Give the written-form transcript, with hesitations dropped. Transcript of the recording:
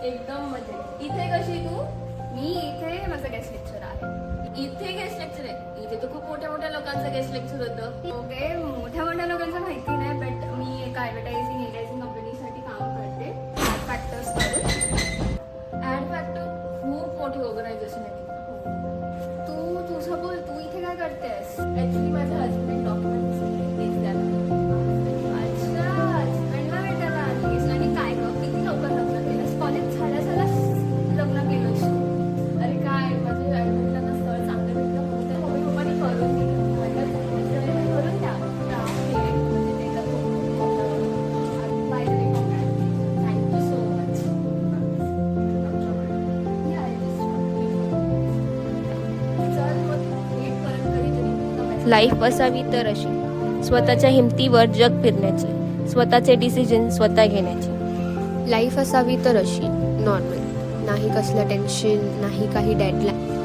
एकदम मजेत. इथे कशी तू? मी इथे माझं गेस्ट लेक्चर आहे. इथे गेस्ट लेक्चर आहे? इथे तर खूप मोठ्या मोठ्या लोकांचं गेस्ट लेक्चर होतं. ओके, मोठ्या मोठ्या लोकांचं माहिती नाही, बट मी एका ॲडव्हर्टायझिंग कंपनीसाठी काम करते फॅक्टर्स करून. ऍड फॅक्टर खूप मोठी ऑर्गनायझेशन आहे. तू तुझं बोल, तू इथे काय करतेस? ऍक्च्युली माझे हजबंड डॉक्युमेंट्स तेच द्यायला. अच्छा, हजबंडला भेटायला आलीस. आणि काय गं, किती लवकर लग्न केलंस? कॉलेज झाल्या लग्न केलंस? अरे काय, माझे हजबंडला स्थळ चांगलं भेटलं म्हणून तर मम्मी पप्पांनी करून दिलं. म्हटलं करून द्या. म्हणजे ते तर खूप by the way, thank you so much. चल मग भेट परत कधीतरी. लाईफ असावी तर अशी, स्वतःच्या हिमतीवर जग फिरण्याची, स्वतःचे डिसिजन स्वतः घेण्याची. लाईफ असावी तर अशी नॉर्मल, नाही कसलं टेन्शन, नाही काही डेडलाईन.